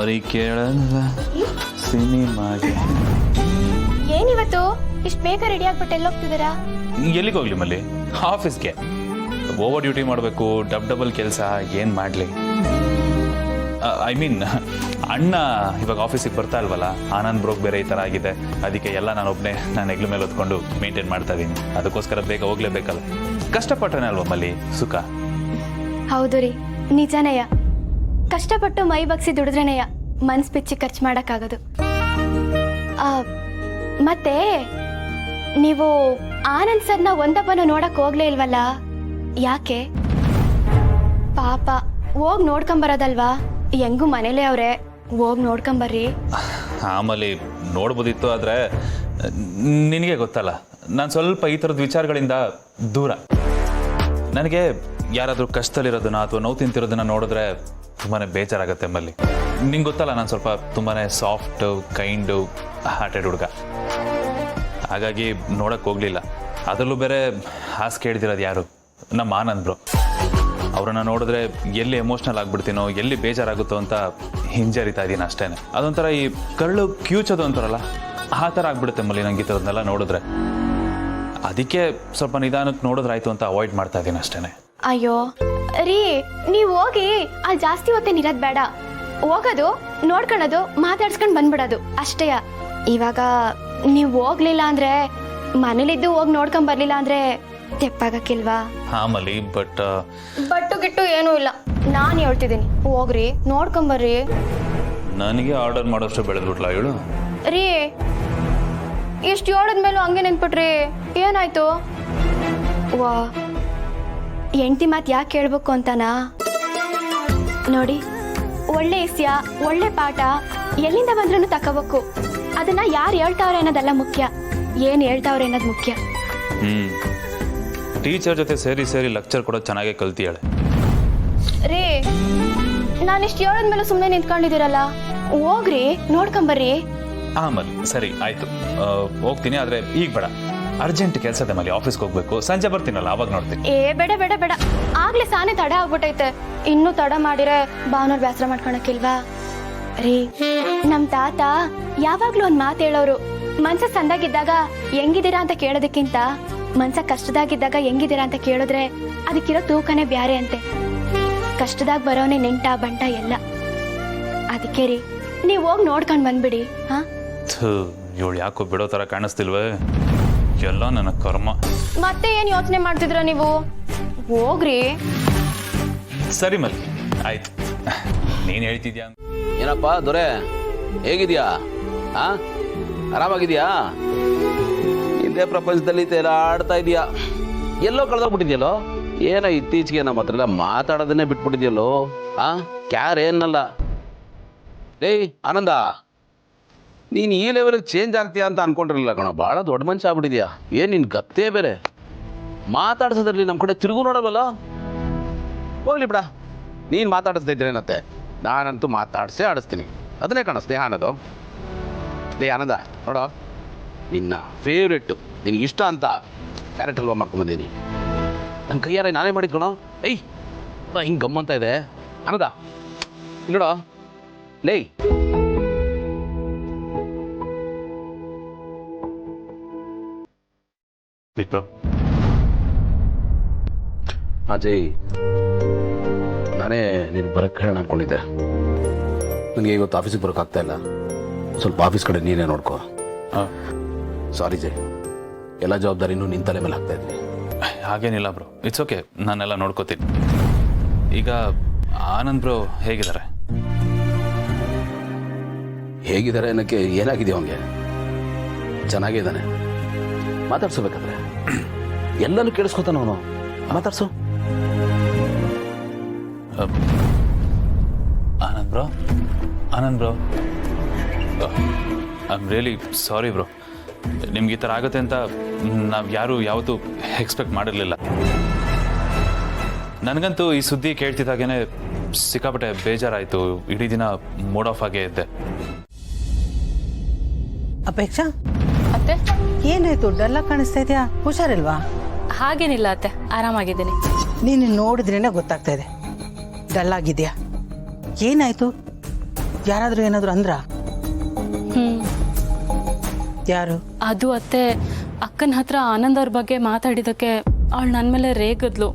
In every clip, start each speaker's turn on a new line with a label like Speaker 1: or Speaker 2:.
Speaker 1: ಬರೀ ಕೇಳಲ್ಲ ಸಿನಿಮಾಗೆ.
Speaker 2: ಏನಿವತ್ತು ಇಷ್ಟು ಬೇಗ ರೆಡಿ ಆಗ್ಬಿಟ್ಟು ಎಲ್ಲೋಗ್ತಿದ್ದೀರಾ?
Speaker 1: ಎಲ್ಲಿಗೆ ಹೋಗ್ಲಿ ಮಲ್ಲಿ? ಆಫೀಸ್ಗೆ. ಓವರ್ ಡ್ಯೂಟಿ ಮಾಡಬೇಕು, ಡಬಲ್ ಕೆಲಸ, ಏನು ಮಾಡಲಿ? ಐ ಮೀನ್ ಅಣ್ಣ ಇವಾಗ ಆಫೀಸಿಗೆ ಬರ್ತಾ ಇಲ್ವಲ್ಲ, ಆನಂದ್ ಬ್ರೋಕ್ ಬೇರೆ ಈ ಥರ ಆಗಿದೆ, ಅದಕ್ಕೆ ಎಲ್ಲ ನಾನೊಬ್ಬನೇ ನಾನು ಹೆಗ್ಲ ಮೇಲೆ ಹೊತ್ಕೊಂಡು ಮೇಂಟೈನ್ ಮಾಡ್ತಾ ಇದ್ದೀನಿ. ಅದಕ್ಕೋಸ್ಕರ ಬೇಗ ಹೋಗ್ಲೇಬೇಕಲ್ಲ. ಕಷ್ಟಪಟ್ಟನೆ ಅಲ್ವಾ ಮಲ್ಲಿ ಸುಖ?
Speaker 2: ಹೌದು ರೀ, ನಿಜನೇಯ. ಕಷ್ಟಪಟ್ಟು ಮೈ ಬಗ್ಸಿ ದುಡಿದ್ರೇನೆಯ ಮನ್ಸ್ ಬಿಚ್ಚಿ ಖರ್ಚು ಮಾಡೋಕ್ಕಾಗೋದು. ಮತ್ತೆ ನೀವು ಆನಂದ್ ಸರ್ನ ಒಂದಪ್ಪನ ನೋಡಕ್ ಹೋಗ್ಲೇ ಇಲ್ವಲ್ಲ, ಯಾಕೆ? ಪಾಪ ಹೋಗ್ ನೋಡ್ಕೊಂಬರೋದಲ್ವಾ? ಹೆಂಗೂ ಮನೇಲೇ ಅವ್ರೆ, ಹೋಗಿ ನೋಡ್ಕೊಂಬರ್ರಿ.
Speaker 1: ಆಮೇಲೆ ನೋಡ್ಬೋದಿತ್ತು, ಆದರೆ ನಿನಗೆ ಗೊತ್ತಲ್ಲ, ನಾನು ಸ್ವಲ್ಪ ಈ ಥರದ ವಿಚಾರಗಳಿಂದ ದೂರ. ನನಗೆ ಯಾರಾದರೂ ಕಷ್ಟದಲ್ಲಿರೋದನ್ನ ಅಥವಾ ನೋವು ತಿಂತಿರೋದನ್ನ ನೋಡಿದ್ರೆ ತುಂಬಾ ಬೇಜಾರಾಗುತ್ತೆ ಮಲ್ಲಿ. ನಿಂಗೆ ಗೊತ್ತಲ್ಲ, ನಾನು ಸ್ವಲ್ಪ ತುಂಬಾ ಸಾಫ್ಟು, ಕೈಂಡು, ಹಾರ್ಟೆಡ್ ಹುಡುಗ. ಹಾಗಾಗಿ ನೋಡೋಕ್ಕೆ ಹೋಗಲಿಲ್ಲ. ಅದರಲ್ಲೂ ಬೇರೆ ಹಾಸಿಗೆ ಹಿಡ್ದಿರೋದು ಯಾರು? ನಮ್ಮ ಆನಂದ್ ಬ್ರೋ. ಅವರನ್ನು ನೋಡಿದ್ರೆ ಎಲ್ಲಿ ಎಮೋಷ್ನಲ್ ಆಗಿಬಿಡ್ತೀನೋ, ಎಲ್ಲಿ ಬೇಜಾರಾಗುತ್ತೋ ಅಂತ ಹಿಂಜರಿತಾ ಇದ್ದೀನಿ ಅಷ್ಟೇ. ಅದೊಂಥರ ಈ ಕರಳು ಕ್ಯೂಚೋದು ಅಂತಾರಲ್ಲ, ಆ ಥರ ಆಗ್ಬಿಡುತ್ತೆ ಮಲ್ಲಿ ನಂಗೆ ಈ ಥರದ್ನೆಲ್ಲ ನೋಡಿದ್ರೆ. ಅದಕ್ಕೆ ಸ್ವಲ್ಪ ನಿಧಾನಕ್ಕೆ ನೋಡಿದ್ರಾಯ್ತು ಅಂತ ಅವಾಯ್ಡ್ ಮಾಡ್ತಾ ಇದ್ದೀನಿ ಅಷ್ಟೇ.
Speaker 2: ಅಯ್ಯೋ ರೀ, ನೀವು ಹೋಗಿ ಅಲ್ಲಿ ಜಾಸ್ತಿ ಹೊತ್ತೇನು ಇರೋದು ಬೇಡ. ಹೋಗೋದು, ನೋಡ್ಕೊಳ್ಳೋದು, ಮಾತಾಡ್ಸ್ಕೊಂಡು ಬಂದ್ಬಿಡೋದು ಅಷ್ಟೇ. ಇವಾಗ ನೀವು ಹೋಗ್ಲಿಲ್ಲ ಅಂದ್ರೆ, ಮನೇಲಿದ್ದು ಹೋಗಿ ನೋಡ್ಕೊಂಡ್ ಬರ್ಲಿಲ್ಲ ಅಂದ್ರೆ ತೆಪ್ಪಾಗಕ್ಕಿಲ್ವಾ?
Speaker 1: ಆಮಲಿ
Speaker 2: ಬಟ್ಟು ಗಿಟ್ಟು ಏನೂ ಇಲ್ಲ, ನಾನು ಹೇಳ್ತಿದ್ದೀನಿ, ಹೋಗ್ರಿ ನೋಡ್ಕೊಂಬರ್ರಿ.
Speaker 1: ನನಗೆ ಆರ್ಡರ್ ಮಾಡೋಷ್ಟು ಬೆಳೆದ್ಬಿಟ್ಲ ಇವಳು.
Speaker 2: ರೀ, ಇಷ್ಟು ಹೇಳಿದ್ಮೇಲೂ ಹಂಗೆ ನೆನ್ಪಿಟ್ರಿ, ಏನಾಯ್ತು? ವಾ, ಹೆಂಡ್ತಿ ಮಾತು ಯಾಕೆ ಕೇಳ್ಬೇಕು ಅಂತನಾ? ನೋಡಿ, ಒಳ್ಳೆ ಇಸ್ಯ, ಒಳ್ಳೆ ಪಾಠ ಎಲ್ಲಿಂದ ಬಂದ್ರೂ ತಕೋಬೇಕು. ಅದನ್ನ ಯಾರು ಹೇಳ್ತಾವ್ರೆ ಅನ್ನೋದಲ್ಲ ಮುಖ್ಯ, ಏನು ಹೇಳ್ತಾವ್ರೆ ಅನ್ನೋದು ಮುಖ್ಯ.
Speaker 1: ಟೀಚರ್ ಜೊತೆ ಸೇರಿ ಲೆಕ್ಚರ್ ಕೂಡ ಚೆನ್ನಾಗೇ ಕಲ್ತಿಯಾಳೆ.
Speaker 2: ರೀ, ನಾನು ಇಷ್ಟು ಹೇಳಿದ್ಮೇಲೆ ಸುಮ್ಮನೆ ನಿಂತ್ಕೊಂಡಿದ್ದೀರಲ್ಲ, ಹೋಗ್ರಿ ನೋಡ್ಕೊಂಬರ್ರಿ.
Speaker 1: ಆಮೇಲೆ ಸರಿ ಆಯ್ತು, ಹೋಗ್ತೀನಿ. ಆದ್ರೆ ಈಗ ಬೇಡ, ಅರ್ಜೆಂಟ್ ಕೆಲಸದ ಮೇಲೆ ಆಫೀಸ್ಗೆ ಹೋಗ್ಬೇಕು. ಸಂಜೆ ಬರ್ತೀನಲ್ಲ, ಅವಾಗ ನೋಡ್ತೀನಿ.
Speaker 2: ಬೇಡ ಬೇಡ ಬೇಡ, ಆಗ್ಲೇ ಸಾನೆ ತಡ ಆಗ್ಬಿಟ್ಟೈತೆ. ಇನ್ನೂ ತಡ ಮಾಡಿದ್ರೆ ಭಾವನವ್ರು ಬೇಸರ ಮಾಡ್ಕೊಳಕ್ಕಿಲ್ವಾ? ರೀ, ನಮ್ ತಾತ ಯಾವಾಗ್ಲೂ ಒಂದ್ ಮಾತು ಹೇಳೋರು, ಮನ್ಸ ಸಂದಾಗಿದ್ದಾಗ ಹೆಂಗಿದ್ದೀರಾ ಅಂತ ಕೇಳೋದಕ್ಕಿಂತ ಮನ್ಸ ಕಷ್ಟದಾಗಿದ್ದಾಗ ಹೆಂಗಿದ್ದೀರಾ ಅಂತ ಕೇಳಿದ್ರೆ ಅದಕ್ಕಿರೋ ತೂಕನೇ ಬ್ಯಾರೆ ಅಂತೆ. ಕಷ್ಟದಾಗ ಬರೋನೆ ನೆಂಟ ಬಂಟ ಎಲ್ಲ. ಅದಕ್ಕೆ ರೀ, ನೀವ್ ಹೋಗಿ ನೋಡ್ಕೊಂಡ್ ಬಂದ್ಬಿಡಿ. ಹಾ,
Speaker 1: ಇವಳು ಯಾಕೋ ಬಿಡೋ ತರ ಕಾಣಿಸ್ತಿಲ್ವೇ? ಎಲ್ಲ ನನ್ನ ಕರ್ಮ.
Speaker 2: ಮತ್ತೆ ಏನ್ ಯೋಚನೆ ಮಾಡ್ತಿದ್ರ ನೀವು? ಹೋಗ್ರಿ.
Speaker 1: ಸರಿ ಮಲ್ಲಿ, ಆಯ್ತು. ನೀನ್ ಹೇಳ್ತಿದ್ಯಾ?
Speaker 3: ಏನಪ್ಪ ದೊರೆ, ಹೇಗಿದ್ಯಾ? ಆರಾಮಾಗಿದ್ಯಾ? ಇದೇ ಪ್ರಪಂಚದಲ್ಲಿ ತೇಲಾಡ್ತಾ ಇದೆಯಾ? ಎಲ್ಲೋ ಕಳೆದೋಗ್ಬಿಟ್ಟಿದ್ಯಲ್ಲೋ? ಏನೋ ಇತ್ತೀಚೆಗೆ ನಮ್ಮ ಹತ್ರ ಎಲ್ಲ ಮಾತಾಡೋದನ್ನೇ ಬಿಟ್ಬಿಟ್ಟಿದ್ಯಲ್ಲೋ? ಕ್ಯಾರ್ ಏನಲ್ಲ. ಏಯ್ ಆನಂದ, ನೀನು ಈ ಲೆವೆಲಿಗೆ ಚೇಂಜ್ ಆಗ್ತೀಯಾ ಅಂತ ಅನ್ಕೊಂಡಿರಲಿಲ್ಲ ಕಣ. ಭಾಳ ದೊಡ್ಡ ಮನುಷ್ಯ ಆಗ್ಬಿಟ್ಟಿದ್ಯಾ. ಏನು ನಿನ್ನ ಗತ್ತೇ ಬೇರೆ. ಮಾತಾಡ್ಸೋದ್ರಲ್ಲಿ ನಮ್ಮ ಕಡೆ ತಿರುಗು ನೋಡಲ್ವಲ್ಲ? ಹೋಗ್ಲಿ ಬಿಡ, ನೀನು ಮಾತಾಡಿಸ್ತಾ ಇದ್ರೇನತ್ತೆ, ನಾನಂತೂ ಮಾತಾಡಿಸೇ ಆಡಿಸ್ತೀನಿ. ಅದನ್ನೇ ಕಣ ಸ್ನೇಹ ಅನ್ನೋದು. ಲೇ ಆನಂದ, ನೋಡೋ, ನಿನ್ನ ಫೇವ್ರೆಟ್ಟು, ನಿನಗೆ ಇಷ್ಟ ಅಂತ ಕ್ಯಾರೆಟ್ ಹಲ್ವಾ ಮಾಡ್ಕೊಂಬಂದೀನಿ. ನನ್ನ ಕೈಯಾರ ನಾನೇ ಮಾಡಿದ್ಕೊಳೋ. ಏಯ್ ಹಿಂಗೆ ಗಮ್ಮಂತ ಇದೆ ಆನಂದ, ನೋಡೋ. ಲೇ, ಅಜಯ್, ನಾನೇ ನೀನು ಬರೋಕ್ಕೆ ಹೇಳೋಣ ಅನ್ಕೊಂಡಿದ್ದೆ. ನನಗೆ ಇವತ್ತು ಆಫೀಸಿಗೆ ಬರೋಕ್ಕಾಗ್ತಾ ಇಲ್ಲ. ಸ್ವಲ್ಪ ಆಫೀಸ್ ಕಡೆ ನೀನೇ ನೋಡ್ಕೋ. ಸಾರಿ ಜಯ್, ಎಲ್ಲ ಜವಾಬ್ದಾರಿನೂ ನಿನ್ನ ತಲೆ ಮೇಲೆ ಆಗ್ತಾ ಇದ್ದೀನಿ.
Speaker 1: ಹಾಗೇನಿಲ್ಲ ಬ್ರೋ, ಇಟ್ಸ್ ಓಕೆ, ನಾನೆಲ್ಲ ನೋಡ್ಕೋತೀನಿ. ಈಗ ಆನಂದ್ ಬ್ರೋ ಹೇಗಿದ್ದಾರೆ?
Speaker 3: ಹೇಗಿದ್ದಾರೆ ಅನ್ನೋಕ್ಕೆ ಏನಾಗಿದೆ ಅವನಿಗೆ? ಚೆನ್ನಾಗಿದ್ದಾನೆ. ಮಾತಾಡ್ಸೋಬೇಕಾದ್ರೆ ಎಲ್ಲನೂ ಕೇಳಿಸ್ಕೊತಾನ ಅವನು. ಮಾತಾಡ್ಸು.
Speaker 1: Anand bro, I am really sorry bro. ನಿಮ್ಗೆ ಈ ಥರ ಆಗುತ್ತೆ ಅಂತ ನಾವು ಯಾರೂ ಯಾವತ್ತೂ ಎಕ್ಸ್ಪೆಕ್ಟ್ ಮಾಡಿರಲಿಲ್ಲ. ನನಗಂತೂ ಈ ಸುದ್ದಿ ಕೇಳ್ತಿದ್ದಾಗೇನೆ ಸಿಕ್ಕಾಪಟ್ಟೆ ಬೇಜಾರಾಯಿತು. ಇಡೀ ದಿನ ಮೂಡ್ ಆಫ್ ಆಗೇ ಇದ್ದೆ.
Speaker 4: ಅಪೇಕ್ಷಾ,
Speaker 5: ಅತ್ತೆ,
Speaker 4: ಏನಾಯ್ತು? ಡಲ್ಲ ಕಾಣಿಸ್ತಾ ಇದೆಯಾ? ಹುಷಾರಿಲ್ವಾ?
Speaker 5: ಹಾಗೇನಿಲ್ಲ ಅತ್ತೆ, ಆರಾಮಾಗಿದ್ದೀನಿ.
Speaker 4: ನೀನು ನೋಡಿದ್ರೇನೆ ಗೊತ್ತಾಗ್ತಾ ಇದೆ ಡಲ್ ಆಗಿದ್ಯಾ. ಏನಾಯ್ತು? ಯಾರಾದರೂ ಏನಾದರೂ ಅಂದ್ರ?
Speaker 5: ಹ್ಮ್
Speaker 4: ಯಾರು?
Speaker 5: ಅದು ಅತ್ತೆ, ಅಕ್ಕನ ಹತ್ರ ಆನಂದ್ ಅವ್ರ ಬಗ್ಗೆ ಮಾತಾಡಿದಕ್ಕೆ ಅವಳು ನನ್ನ ಮೇಲೆ ರೇಗದ್ಲು.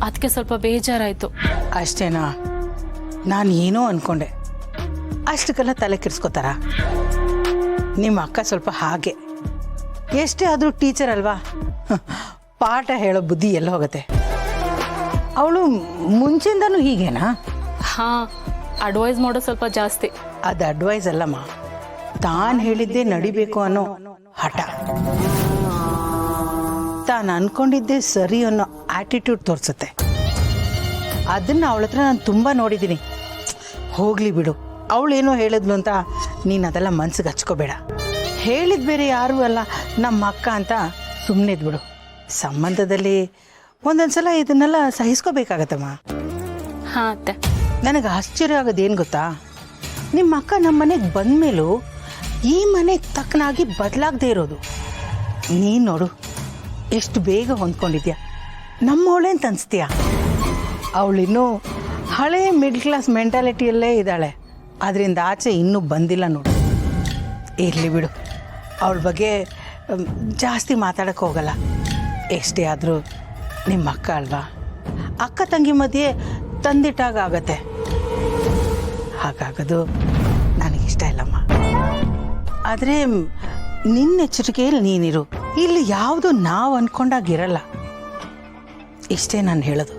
Speaker 5: ಅದಕ್ಕೆ ಸ್ವಲ್ಪ ಬೇಜಾರಾಯ್ತು.
Speaker 4: ಅಷ್ಟೇನಾ? ನಾನು ಏನೋ ಅನ್ಕೊಂಡೆ. ಅಷ್ಟಕ್ಕೆಲ್ಲ ತಲೆ ಕೆಡಿಸ್ಕೋತಾರ? ನಿಮ್ಮ ಅಕ್ಕ ಸ್ವಲ್ಪ ಹಾಗೆ. ಎಷ್ಟೇ ಆದರೂ ಟೀಚರ್ ಅಲ್ವಾ, ಪಾಠ ಹೇಳೋ ಬುದ್ಧಿ ಎಲ್ಲ ಹೋಗುತ್ತೆ. ಅವಳು ಮುಂಚಿಂದನೂ ಹೀಗೇನಾ?
Speaker 5: ಹಾ, ಅಡ್ವೈಸ್ ಮಾಡೋದು ಸ್ವಲ್ಪ ಜಾಸ್ತಿ.
Speaker 4: ಅದು ಅಡ್ವೈಸ್ ಅಲ್ಲಮ್ಮ, ತಾನು ಹೇಳಿದ್ದೇ ನಡಿಬೇಕು ಅನ್ನೋ ಹಠ. ತಾನು ಅನ್ಕೊಂಡಿದ್ದೇ ಸರಿ ಅನ್ನೋ ಆಟಿಟ್ಯೂಡ್ ತೋರಿಸುತ್ತೆ. ಅದನ್ನ ಅವಳ ಹತ್ರ ನಾನು ತುಂಬ ನೋಡಿದ್ದೀನಿ. ಹೋಗ್ಲಿ ಬಿಡು, ಅವಳೇನೋ ಹೇಳಿದ್ಲು ಅಂತ ನೀನು ಅದೆಲ್ಲ ಮನ್ಸಿಗೆ ಹಚ್ಕೋಬೇಡ. ಹೇಳಿದ ಬೇರೆ ಯಾರೂ ಅಲ್ಲ, ನಮ್ಮ ಅಕ್ಕ ಅಂತ ಸುಮ್ಮನೆ ಇದ್ಬಿಡು. ಸಂಬಂಧದಲ್ಲಿ ಒಂದೊಂದ್ಸಲ ಇದನ್ನೆಲ್ಲ ಸಹಿಸ್ಕೋಬೇಕಾಗತ್ತಮ್ಮ.
Speaker 5: ಹಾ ಅತ್ತೆ.
Speaker 4: ನನಗೆ ಆಶ್ಚರ್ಯ ಆಗೋದೇನು ಗೊತ್ತಾ, ನಿಮ್ಮ ಅಕ್ಕ ನಮ್ಮ ಮನೆಗೆ ಬಂದಮೇಲೂ ಈ ಮನೆಗೆ ತಕ್ಕನಾಗಿ ಬದಲಾಗದೇ ಇರೋದು. ನೀನು ನೋಡು ಎಷ್ಟು ಬೇಗ ಹೊಂದ್ಕೊಂಡಿದ್ಯಾ. ನಮ್ಮವಳೇ ಅಂತ ಅನಿಸ್ತೀಯ. ಅವಳಿನ್ನೂ ಹಳೇ ಮಿಡ್ಲ್ ಕ್ಲಾಸ್ ಮೆಂಟಾಲಿಟಿಯಲ್ಲೇ ಇದ್ದಾಳೆ. ಅದರಿಂದ ಆಚೆ ಇನ್ನೂ ಬಂದಿಲ್ಲ ನೋಡು. ಇರಲಿ ಬಿಡು, ಅವಳ ಬಗ್ಗೆ ಜಾಸ್ತಿ ಮಾತಾಡೋಕ್ಕೆ ಹೋಗಲ್ಲ. ಎಷ್ಟೇ ಆದರೂ ನಿಮ್ಮ ಅಕ್ಕ ಅಲ್ವಾ, ಅಕ್ಕ ತಂಗಿ ಮಧ್ಯೆ ತಂದಿಟ್ಟಾಗ ಆಗತ್ತೆ. ಹಾಗಾಗೋದು ನನಗಿಷ್ಟ ಇಲ್ಲಮ್ಮ. ಆದರೆ ನಿನ್ನ ಎಚ್ಚರಿಕೆಯಲ್ಲಿ ನೀನಿರು. ಇಲ್ಲಿ ಯಾವುದು ನಾವು ಅಂದ್ಕೊಂಡಾಗಿರಲ್ಲ. ಇಷ್ಟೇ ನಾನು ಹೇಳೋದು.